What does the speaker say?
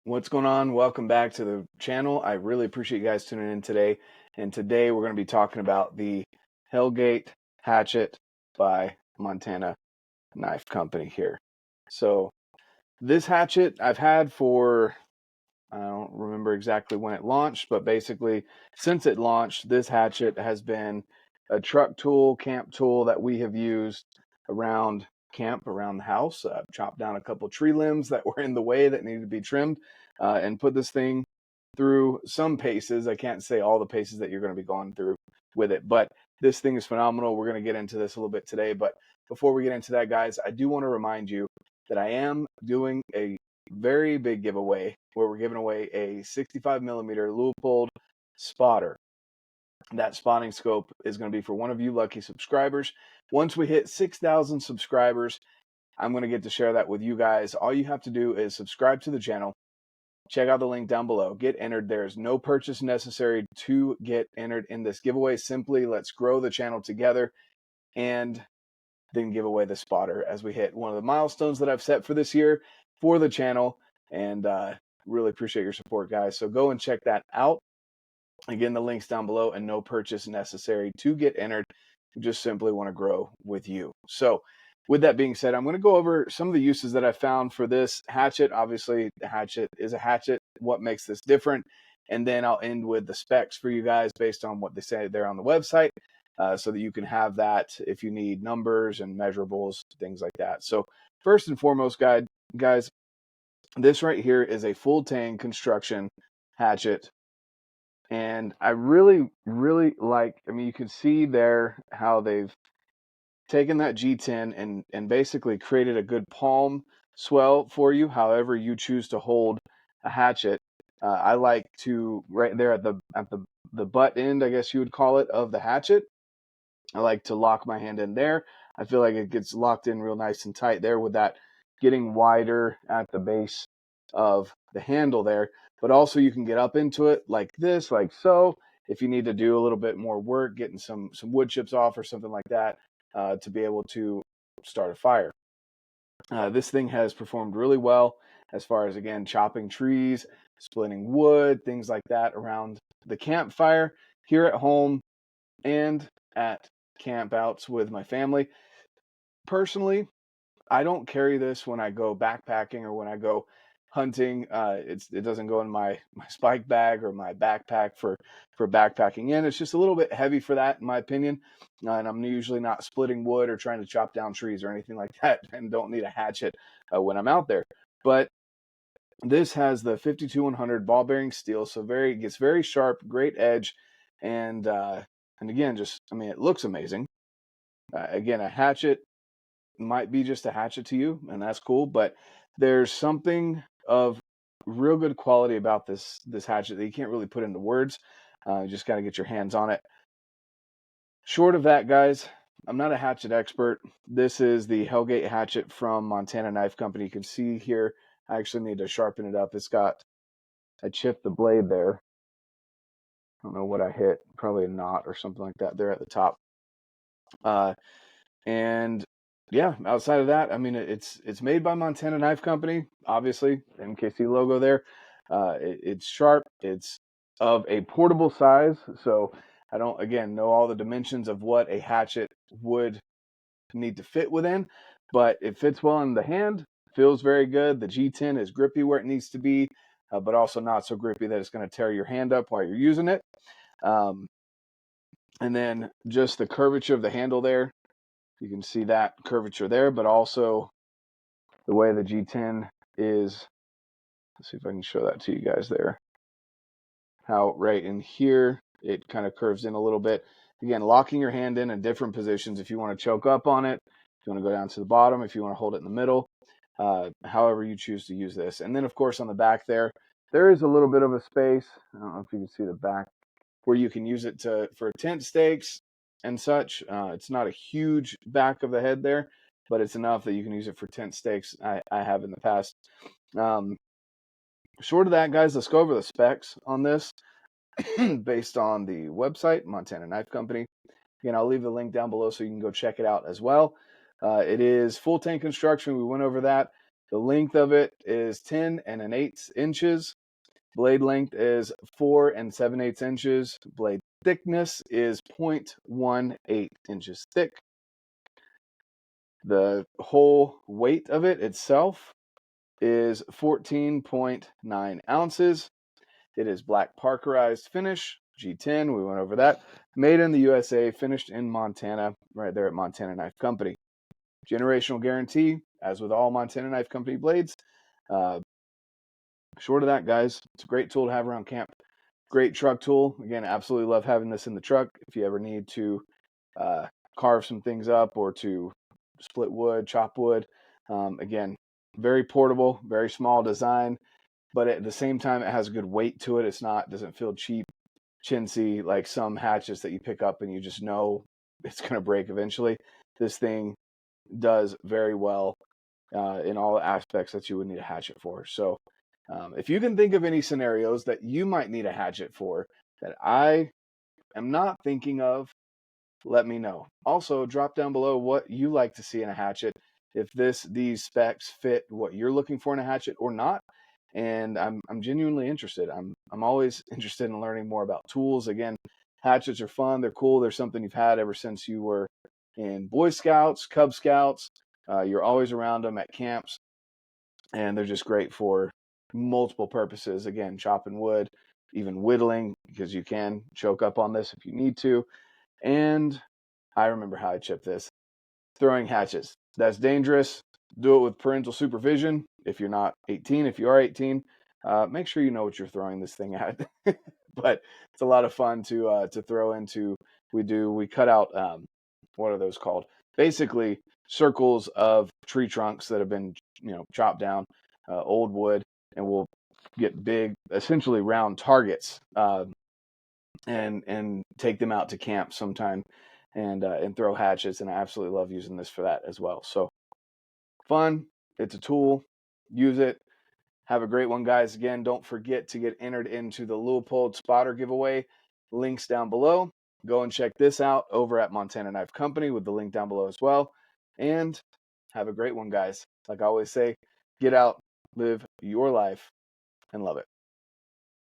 What's going on? Welcome back to the channel. I really appreciate you guys tuning in today. And today we're going to be talking about the Hellgate Hatchet by Montana Knife Company here. So this hatchet I've had for, I don't remember exactly when it launched, but basically since it launched, this hatchet has been a truck tool, camp tool that we have used around camp, around the house. I've chopped down a couple tree limbs that were in the way that needed to be trimmed, and put this thing through some paces. I can't say all the paces that you're going to be going through with it, but this thing is phenomenal. We're going to get into this a little bit today, but before we get into that, guys, I do want to remind you that I am doing a very big giveaway where we're giving away a 65mm Leupold spotter. That spotting scope is going to be for one of you lucky subscribers. Once we hit 6,000 subscribers, I'm going to get to share that with you guys. All you have to do is subscribe to the channel. Check out the link down below. Get entered. There's no purchase necessary to get entered in this giveaway. Simply let's grow the channel together and then give away the spotter as we hit one of the milestones that I've set for this year for the channel. And really appreciate your support, guys. So go and check that out. Again, the link's down below, and no purchase necessary to get entered. We just simply want to grow with you. So with that being said, I'm going to go over some of the uses that I found for this hatchet. Obviously, the hatchet is a hatchet. What makes this different? And then I'll end with the specs for you guys based on what they say there on the website, so that you can have that if you need numbers and measurables, things like that. So first and foremost, guys, this right here is a full tang construction hatchet. And I really like, I mean, you can see there how they've taken that G10 and basically created a good palm swell for you, however you choose to hold a hatchet. I like to, right there at the butt end, I guess you would call it, of the hatchet, I like to lock my hand in there. I feel like it gets locked in real nice and tight there with that getting wider at the base of the handle there. But also you can get up into it like this, like so, if you need to do a little bit more work, getting some wood chips off or something like that, to be able to start a fire. This thing has performed really well as far as, again, chopping trees, splitting wood, things like that around the campfire, here at home, and at campouts with my family. Personally, I don't carry this when I go backpacking or when I go hunting. It doesn't go in my spike bag or my backpack for backpacking in. It's just a little bit heavy for that, in my opinion. And I'm usually not splitting wood or trying to chop down trees or anything like that, and don't need a hatchet when I'm out there. But this has the 52100 ball bearing steel, so it gets very sharp, great edge, and again, just, I mean, it looks amazing. Again, a hatchet might be just a hatchet to you, and that's cool, but there's something of real good quality about this hatchet that you can't really put into words. You just got to get your hands on it. Short of that, guys, I'm not a hatchet expert. This is the Hellgate hatchet from Montana Knife Company. You can see here, I actually need to sharpen it up. I chipped the blade there. I don't know what I hit, probably a knot or something like that there at the top. And yeah, outside of that, I mean, it's made by Montana Knife Company, obviously, MKC logo there. It's sharp. It's of a portable size, so I don't, again, know all the dimensions of what a hatchet would need to fit within, but it fits well in the hand, feels very good. The G10 is grippy where it needs to be, but also not so grippy that it's going to tear your hand up while you're using it. And then just the curvature of the handle there. You can see that curvature there, but also the way the G10 is. Let's see if I can show that to you guys there. How right in here, it kind of curves in a little bit. Again, locking your hand in different positions. If you want to choke up on it, if you want to go down to the bottom, if you want to hold it in the middle, however you choose to use this. And then, of course, on the back there is a little bit of a space. I don't know if you can see the back, where you can use it for tent stakes and such. It's not a huge back of the head there, but it's enough that you can use it for tent stakes. I have in the past. Short of that, guys, let's go over the specs on this based on the website, Montana Knife Company. Again, I'll leave the link down below so you can go check it out as well. It is full tank construction. We went over that. The length of it is 10 1/8 inches. Blade length is 4 7/8 inches. Blade thickness is 0.18 inches thick. The whole weight of it itself is 14.9 ounces. It is black parkerized finish, G10. We went over that. Made in the USA, finished in Montana, right there at Montana Knife Company. Generational guarantee, as with all Montana Knife Company blades. Short of that, guys, it's a great tool to have around camp. Great truck tool. Again, absolutely love having this in the truck. If you ever need to carve some things up or to split wood, chop wood. Again, very portable, very small design, but at the same time, it has a good weight to it. Doesn't feel cheap, chintzy like some hatchets that you pick up and you just know it's going to break eventually. This thing does very well in all aspects that you would need a hatchet for. So if you can think of any scenarios that you might need a hatchet for that I am not thinking of, let me know. Also, drop down below what you like to see in a hatchet, if these specs fit what you're looking for in a hatchet or not. And I'm genuinely interested. I'm always interested in learning more about tools. Again, hatchets are fun. They're cool. They're something you've had ever since you were in Boy Scouts, Cub Scouts. You're always around them at camps, and they're just great for multiple purposes. Again, chopping wood, even whittling, because you can choke up on this if you need to. And I remember how I chipped this. Throwing hatchets. That's dangerous. Do it with parental supervision. If you're not 18, if you are 18, make sure you know what you're throwing this thing at. But it's a lot of fun to throw into. We cut out, what are those called? Basically circles of tree trunks that have been, chopped down, old wood, and we'll get big, essentially round targets, and take them out to camp sometime and throw hatchets. And I absolutely love using this for that as well. So fun. It's a tool. Use it. Have a great one, guys. Again, don't forget to get entered into the Leupold spotter giveaway. Links down below. Go and check this out over at Montana Knife Company with the link down below as well. And have a great one, guys. Like I always say, get out, live your life, and love it.